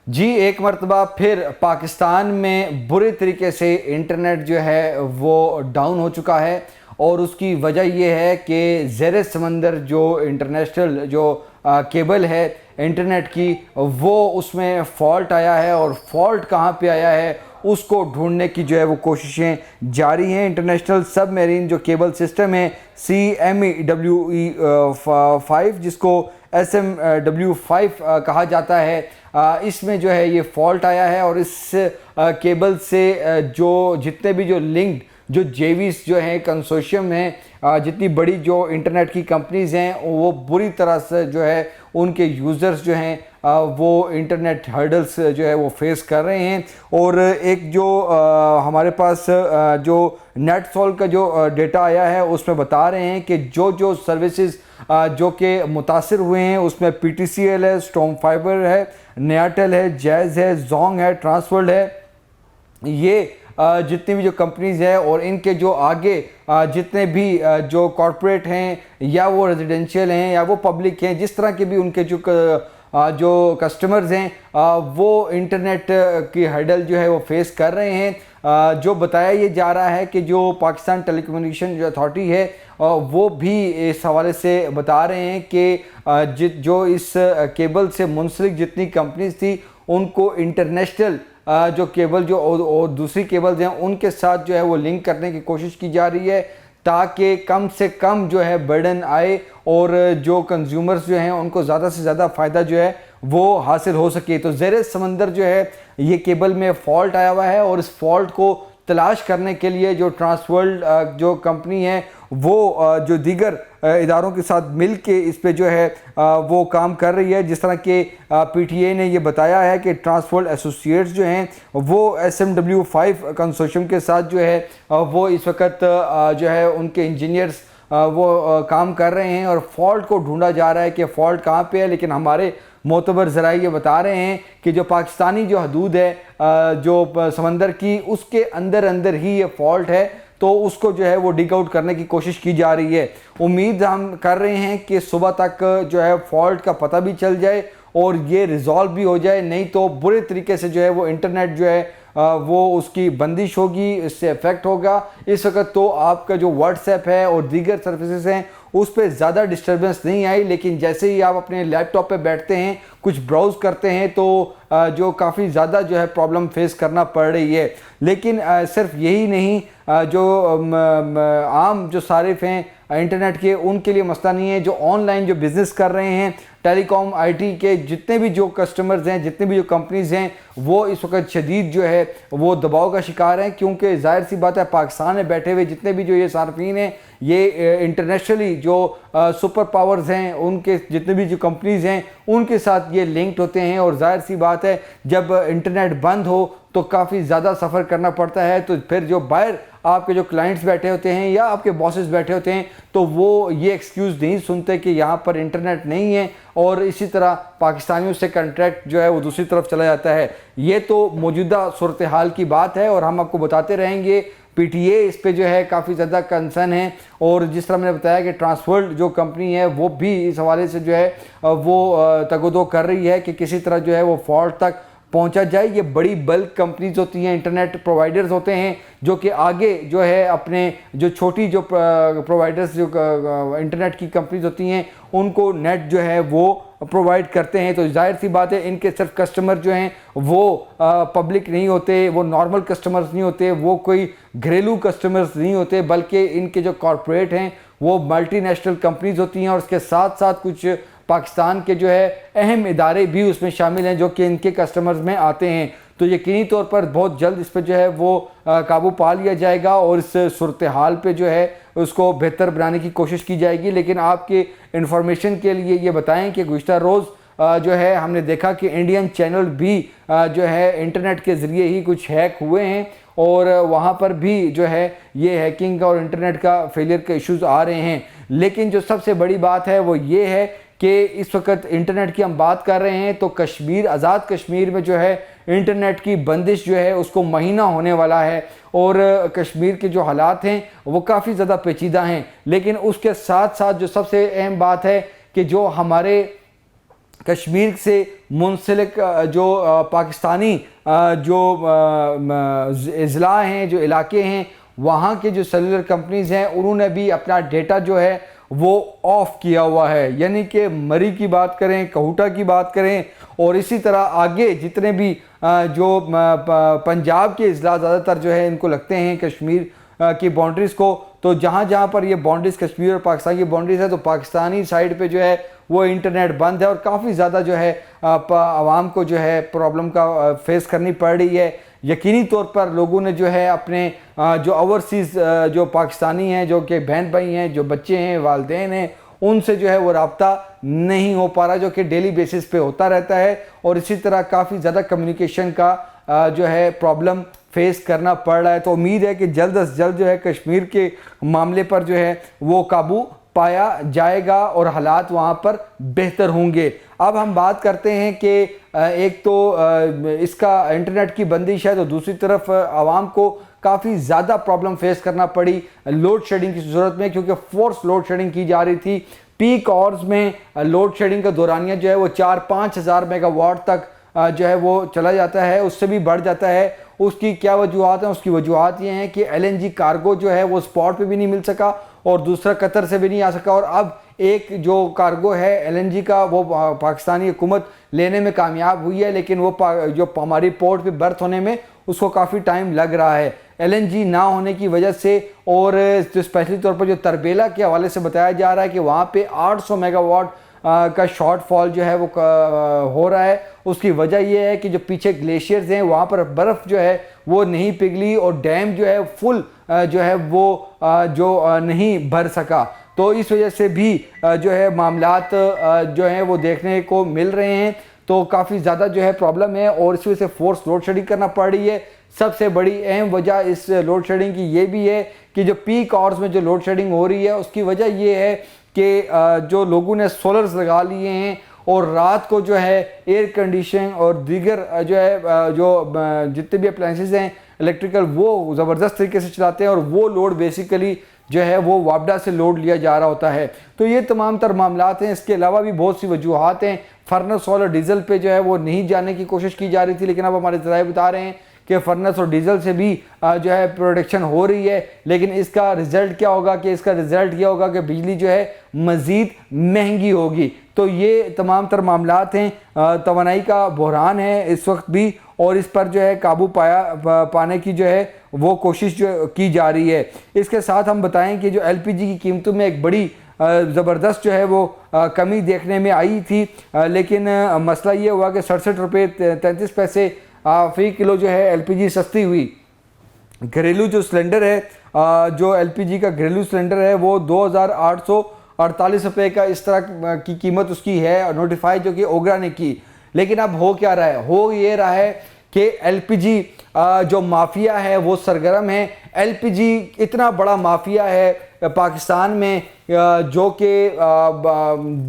जी, एक मर्तबा फिर पाकिस्तान में बुरे तरीके से इंटरनेट जो है वो डाउन हो चुका है और उसकी वजह ये है कि ज़ेर समंदर जो इंटरनेशनल जो केबल है इंटरनेट की, वो उसमें फ़ॉल्ट आया है और फॉल्ट कहाँ पे आया है उसको ढूंढने की जो है वो कोशिशें जारी हैं। इंटरनेशनल सबमरीन जो केबल सिस्टम है CMEWE-5, जिसको SMW-5 कहा जाता है, इसमें जो है ये फॉल्ट आया है और इस केबल से जो जितने भी जो लिंक्ड जो जेवीस जो हैं कंसोर्शियम हैं, जितनी बड़ी जो इंटरनेट की कंपनीज़ हैं, वो बुरी तरह से जो है उनके यूज़र्स जो हैं वो इंटरनेट हर्डल्स जो है वो फेस कर रहे हैं। और एक जो हमारे पास जो नेटसॉल्व का जो डेटा आया है उसमें बता रहे हैं कि जो सर्विसेज जो कि मुतासिर हुए हैं उसमें PTCL है, स्टॉर्म फाइबर है, नयाटेल है, जैज़ है, जोंग है, ट्रांसवर्ल्ड है। ये जितनी भी जो कंपनीज़ है और इनके जो आगे जितने भी जो कॉरपोरेट हैं या वो रेजिडेंशियल हैं या वो पब्लिक हैं, जिस तरह के भी उनके जो कस्टमर्स हैं वो इंटरनेट की हर्डल जो है वो फेस कर रहे हैं। जो बताया ये जा रहा है कि जो पाकिस्तान टेलीकम्युनिकेशन जो अथॉरिटी है वो भी इस हवाले से बता रहे हैं कि जो इस केबल से मुंसलिक जितनी कंपनीज थी उनको इंटरनेशनल जो केबल जो और दूसरी केबल्स हैं उनके साथ जो है वो लिंक करने की कोशिश की जा रही है ताकि कम से कम जो है बर्डन आए और जो कंज्यूमर्स जो हैं उनको ज़्यादा से ज़्यादा फ़ायदा जो है वो हासिल हो सके। तो ज़ेरे समंदर जो है ये केबल में फ़ॉल्ट आया हुआ है और इस फॉल्ट को तलाश करने के लिए जो ट्रांसवर्ल्ड जो कंपनी है वो जो दीगर इदारों के साथ मिल के इस पे जो है वो काम कर रही है। जिस तरह के PTA ने ये बताया है कि ट्रांसवर्ल्ड एसोसिएट्स जो हैं वो SMW-5 कंसोर्शियम के साथ जो है वो इस वक्त जो है उनके इंजीनियर्स वो काम कर रहे हैं और फॉल्ट को ढूंढा जा रहा है कि फ़ॉल्ट कहाँ पे है। लेकिन हमारे मोतबर ज़राए ये बता रहे हैं कि जो पाकिस्तानी जो हदूद है जो समंदर की, उसके अंदर अंदर ही ये फॉल्ट है, तो उसको जो है वो डिग आउट करने की कोशिश की जा रही है। उम्मीद हम कर रहे हैं कि सुबह तक जो है फॉल्ट का पता भी चल जाए और ये रिज़ॉल्व भी हो जाए, नहीं तो बुरे तरीके से जो है वो इंटरनेट जो है वो उसकी बंदिश होगी, इससे इफ़ेक्ट होगा। इस वक्त तो आपका जो व्हाट्सएप है और दीगर सर्विसेज हैं उस पर ज़्यादा डिस्टर्बेंस नहीं आई, लेकिन जैसे ही आप अपने लैपटॉप पे बैठते हैं कुछ ब्राउज़ करते हैं तो जो काफ़ी ज़्यादा जो है प्रॉब्लम फेस करना पड़ रही है। लेकिन सिर्फ यही नहीं, जो आम जो सारिफ हैं इंटरनेट के, उनके लिए मसला नहीं है। जो ऑनलाइन जो बिज़नेस कर रहे हैं, टेलीकॉम IT के जितने भी जो कस्टमर्स हैं, जितनी भी जो कंपनीज़ हैं, वो इस वक्त शदीद जो है वो दबाव का शिकार हैं, क्योंकि जाहिर सी बात है पाकिस्तान में बैठे हुए जितने भी जो ये सार्फिन हैं ये इंटरनेशनली जो सुपर पावर्स हैं उनके जितने भी जो कंपनीज़ हैं उनके साथ ये लिंक्ड होते हैं। और जाहिर सी बात है जब इंटरनेट बंद हो तो काफ़ी ज़्यादा सफ़र करना पड़ता है, तो फिर जो बाहर आपके जो क्लाइंट्स बैठे होते हैं या आपके बॉसेस बैठे होते हैं तो वो ये एक्सक्यूज़ नहीं सुनते कि यहाँ पर इंटरनेट नहीं है, और इसी तरह पाकिस्तानियों से कॉन्ट्रैक्ट जो है वो दूसरी तरफ चला जाता है। ये तो मौजूदा सूरत हाल की बात है और हम आपको बताते रहेंगे। PTA इस पे जो है काफ़ी ज़्यादा कंसर्न है, और जिस तरह मैंने बताया कि ट्रांसवर्ल्ड जो कंपनी है वो भी इस हवाले से जो है वो तगोदो कर रही है कि किसी तरह जो है वो फॉल्ट तक पहुंचा जाए। ये बड़ी बल्क कंपनीज होती हैं, इंटरनेट प्रोवाइडर्स होते हैं जो कि आगे जो है अपने जो छोटी जो प्रोवाइडर्स जो इंटरनेट की कंपनीज होती हैं उनको नेट जो है वो प्रोवाइड करते हैं। तो जाहिर सी बात है इनके सिर्फ कस्टमर जो हैं वो पब्लिक नहीं होते, वो नॉर्मल कस्टमर्स नहीं होते, वो कोई घरेलू कस्टमर्स नहीं होते, बल्कि इनके जो कॉरपोरेट हैं वो मल्टीनेशनल कंपनीज होती हैं, और इसके साथ साथ कुछ पाकिस्तान के जो है अहम इदारे भी उसमें शामिल हैं जो कि इनके कस्टमर्स में आते हैं। तो यकीनी तौर पर बहुत जल्द इस पर जो है वो काबू पा लिया जाएगा और इस सूरत हाल पे जो है उसको बेहतर बनाने की कोशिश की जाएगी। लेकिन आपके इंफॉर्मेशन के लिए ये बताएं कि गुज़िश्ता रोज़ जो है हमने देखा कि इंडियन चैनल भी जो है इंटरनेट के ज़रिए ही कुछ हैक हुए हैं, और वहाँ पर भी जो है ये हैकिंग और इंटरनेट का फेलियर के इश्यूज़ आ रहे हैं। लेकिन जो सबसे बड़ी बात है वो ये है कि इस वक्त इंटरनेट की हम बात कर रहे हैं तो कश्मीर, आज़ाद कश्मीर में जो है इंटरनेट की बंदिश जो है उसको महीना होने वाला है, और कश्मीर के जो हालात हैं वो काफ़ी ज़्यादा पेचीदा हैं। लेकिन उसके साथ साथ जो सबसे अहम बात है कि जो हमारे कश्मीर से मुंसलिक जो पाकिस्तानी जो अज़ला हैं, जो इलाके हैं, वहाँ के जो सेलुलर कंपनीज़ हैं, उन्होंने भी अपना डेटा जो है वो ऑफ़ किया हुआ है। यानी कि मरी की बात करें, कहूटा की बात करें, और इसी तरह आगे जितने भी जो पंजाब के अज़ला ज़्यादातर जो है इनको लगते हैं कश्मीर की बाउंड्रीज़ को, तो जहाँ जहाँ पर ये बाउंड्रीज़ कश्मीर और पाकिस्तान की बाउंड्रीज़ है, तो पाकिस्तानी साइड पे जो है वो इंटरनेट बंद है और काफ़ी ज़्यादा जो है आवाम को जो है प्रॉब्लम का फेस करनी पड़ रही है। यकीनी तौर पर लोगों ने जो है अपने जो ओवरसीज़ जो पाकिस्तानी हैं, जो कि बहन भाई हैं, जो बच्चे हैं, वालिदैन हैं, उनसे जो है वो रब्ता नहीं हो पा रहा, जो कि डेली बेसिस पे होता रहता है। और इसी तरह काफ़ी ज़्यादा कम्युनिकेशन का जो है प्रॉब्लम फेस करना पड़ रहा है। तो उम्मीद है कि जल्द अज जल्द जो है कश्मीर के मामले पर जो है वो काबू पाया जाएगा और हालात वहाँ पर बेहतर होंगे। अब हम बात करते हैं कि एक तो इसका इंटरनेट की बंदिश है, तो दूसरी तरफ आवाम को काफ़ी ज़्यादा प्रॉब्लम फेस करना पड़ी लोड शेडिंग की सूरत में, क्योंकि फोर्स लोड शेडिंग की जा रही थी। पीक आवर्स में लोड शेडिंग का दौरानिया जो है वो 4-5 हज़ार मेगावाट तक जो है वो चला जाता है, उससे भी बढ़ जाता है। उसकी क्या वजूहत हैं? उसकी वजूहत ये हैं कि LNG कार्गो जो है वो स्पॉट पे भी नहीं मिल सका और दूसरा कतर से भी नहीं आ सका। और अब एक जो कार्गो है LNG का वो पाकिस्तानी हुकूमत लेने में कामयाब हुई है, लेकिन वो जो हमारी पोर्ट पे बर्थ होने में उसको काफ़ी टाइम लग रहा है। LNG ना होने की वजह से, और जो स्पेशली तौर पर जो तरबेला के हवाले से बताया जा रहा है कि वहाँ पे 800 मेगावाट का शॉर्टफॉल जो है वो हो रहा है। उसकी वजह यह है कि जो पीछे ग्लेशियर्स हैं वहाँ पर बर्फ़ जो है वो नहीं पिघली और डैम जो है फुल जो है वो जो नहीं भर सका। तो इस वजह से भी जो है मामलात जो हैं वो देखने को मिल रहे हैं। तो काफ़ी ज़्यादा जो है प्रॉब्लम है और इस वजह से फोर्स लोड शेडिंग करना पड़ रही है। सबसे बड़ी अहम वजह इस लोड शेडिंग की ये भी है कि जो पीक आवर्स में जो लोड शेडिंग हो रही है उसकी वजह ये है कि जो लोगों ने सोलर्स लगा लिए हैं और रात को जो है एयर कंडीशन और दीगर जो है जो जितने भी अप्लाइंसेस हैं इलेक्ट्रिकल वो ज़बरदस्त तरीके से चलाते हैं और वो लोड बेसिकली जो है वो वापडा से लोड लिया जा रहा होता है। तो ये तमाम तर मामलात हैं। इसके अलावा भी बहुत सी वजूहत हैं। फर्नेस और डीजल पे जो है वो नहीं जाने की कोशिश की जा रही थी, लेकिन अब हमारे ज़राए बता रहे हैं कि फर्नेस और डीजल से भी जो है प्रोडक्शन हो रही है। लेकिन इसका रिज़ल्ट क्या होगा? कि इसका रिज़ल्ट ये होगा कि बिजली जो है मज़ीद महंगी होगी। तो ये तमाम तर मामलात हैं। तवानाई का बहरान है इस वक्त भी, और इस पर जो है काबू पाने की जो है वो कोशिश जो की जा रही है। इसके साथ हम बताएं कि जो LPG की कीमतों में एक बड़ी ज़बरदस्त जो है वो कमी देखने में आई थी, लेकिन मसला ये हुआ कि 67 रुपये 33 पैसे फ़ी किलो जो है LPG सस्ती हुई। घरेलू जो सिलेंडर है, जो LPG का घरेलू सिलेंडर है वो 2848 रुपये का इस तरह की कीमत उसकी है नोटिफाई, जो कि ओगरा ने की। लेकिन अब हो क्या रहा है? हो ये रहा है कि LPG जो माफिया है वो सरगर्म है। LPG इतना बड़ा माफिया है पाकिस्तान में जो कि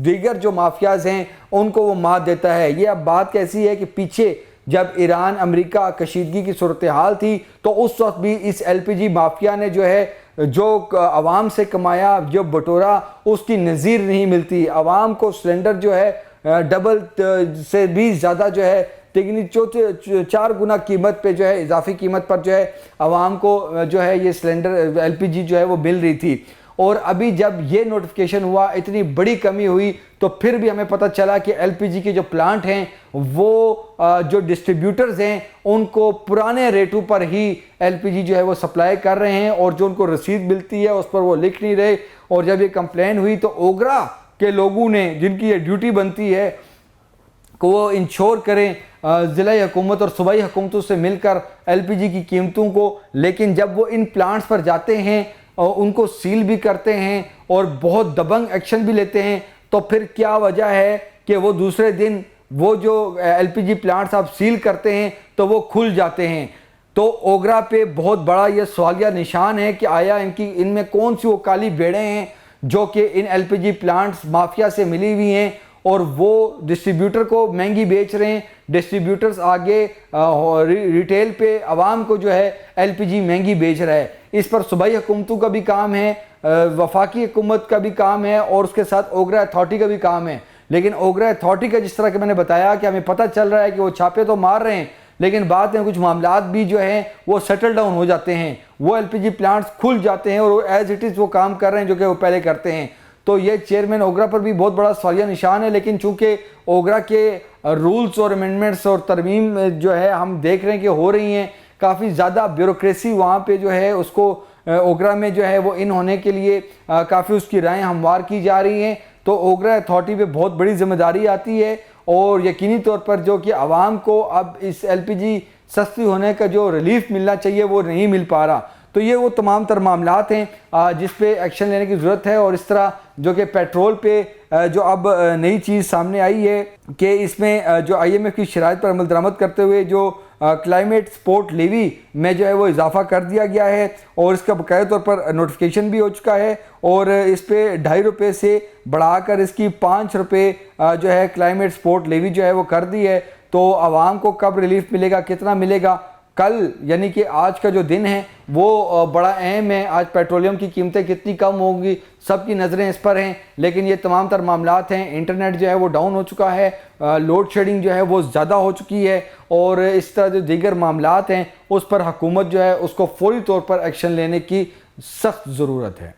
दीगर जो माफियाज हैं उनको वो मात देता है। ये अब बात कैसी है कि पीछे जब ईरान अमेरिका कशीदगी की सूरत हाल थी तो उस वक्त भी इस LPG माफिया ने जो है जो आवाम से कमाया, जो बटोरा, उसकी नज़ीर नहीं मिलती। आवाम को सिलेंडर जो है डबल से भी ज़्यादा जो है तिगनी 4 गुना कीमत पे जो है इजाफी कीमत पर जो है आवाम को जो है ये सिलेंडर LPG जो है वो मिल रही थी। और अभी जब ये नोटिफिकेशन हुआ, इतनी बड़ी कमी हुई, तो फिर भी हमें पता चला कि LPG के जो प्लांट हैं वो जो डिस्ट्रीब्यूटर्स हैं उनको पुराने रेटों पर ही LPG जो है वो सप्लाई कर रहे हैं और जो उनको रसीद मिलती है उस पर वो लिख नहीं रहे। और जब ये कंप्लेन हुई तो ओगरा के लोगों ने, जिनकी ये ड्यूटी बनती है कि वो इंश्योर करें ज़िला हुकूमत और सूबाई हुकूमतों से मिलकर LPG की कीमतों को, लेकिन जब वो इन प्लांट्स पर जाते हैं और उनको सील भी करते हैं और बहुत दबंग एक्शन भी लेते हैं, तो फिर क्या वजह है कि वो दूसरे दिन वो जो LPG प्लांट्स आप सील करते हैं तो वो खुल जाते हैं। तो ओगरा पे बहुत बड़ा ये सवालिया निशान है कि आया इनमें कौन सी वो काली भेड़ें हैं जो कि इन LPG प्लांट्स माफिया से मिली हुई हैं और वो डिस्ट्रीब्यूटर को महंगी बेच रहे हैं। डिस्ट्रीब्यूटर्स आगे रिटेल पे आवाम को जो है LPG महंगी बेच रहा है। इस पर सूबाई हुकूमतों का भी काम है, वफाकी हुकूमत का भी काम है और उसके साथ ओगरा अथॉरिटी का भी काम है। लेकिन ओगरा अथॉरिटी का जिस तरह के मैंने बताया कि हमें पता चल रहा है कि वो छापे तो मार रहे हैं, लेकिन बाद में कुछ मामलात भी जो हैं वो सेटल डाउन हो जाते हैं, वो एलपीजी प्लांट्स खुल जाते हैं और एज इट इज़ वो काम कर रहे हैं जो कि वो पहले करते हैं। तो ये चेयरमैन ओगरा पर भी बहुत बड़ा सवालिया निशान है। लेकिन चूंकि ओगरा के रूल्स और अमेंडमेंट्स और तरमीम जो है हम देख रहे हैं कि हो रही हैं, काफ़ी ज़्यादा ब्यूरोक्रेसी वहाँ पे जो है उसको ओगरा में जो है वो इन होने के लिए काफ़ी उसकी राय हमवार की जा रही हैं। तो ओगरा अथॉरिटी पे बहुत बड़ी जिम्मेदारी आती है और यकीनी तौर पर जो कि आवाम को अब इस एलपीजी सस्ती होने का जो रिलीफ मिलना चाहिए वो नहीं मिल पा रहा। तो ये वो तमाम तर मामलात हैं जिस पे एक्शन लेने की ज़रूरत है। और इस तरह जो कि पेट्रोल पे जो अब नई चीज़ सामने आई है कि इसमें जो IMF की शराइत पर अमल दरामद करते हुए जो क्लाइमेट सपोर्ट लेवी में जो है वो इजाफा कर दिया गया है और इसका बाकायदा तौर पर नोटिफिकेशन भी हो चुका है और इस पे ₹2.5 से बढ़ाकर इसकी ₹5 जो है क्लाइमेट सपोर्ट लेवी जो है वो कर दी है। तो आवाम को कब रिलीफ मिलेगा, कितना मिलेगा, कल यानी कि आज का जो दिन है वो बड़ा अहम है। आज पेट्रोलियम की कीमतें कितनी कम होंगी, सबकी नज़रें इस पर हैं। लेकिन ये तमाम तर मामलात हैं, इंटरनेट जो है वो डाउन हो चुका है, लोड शेडिंग जो है वो ज़्यादा हो चुकी है और इस तरह जो दीगर मामलात हैं उस पर हुकूमत जो है उसको फौरी तौर पर एक्शन लेने की सख्त ज़रूरत है।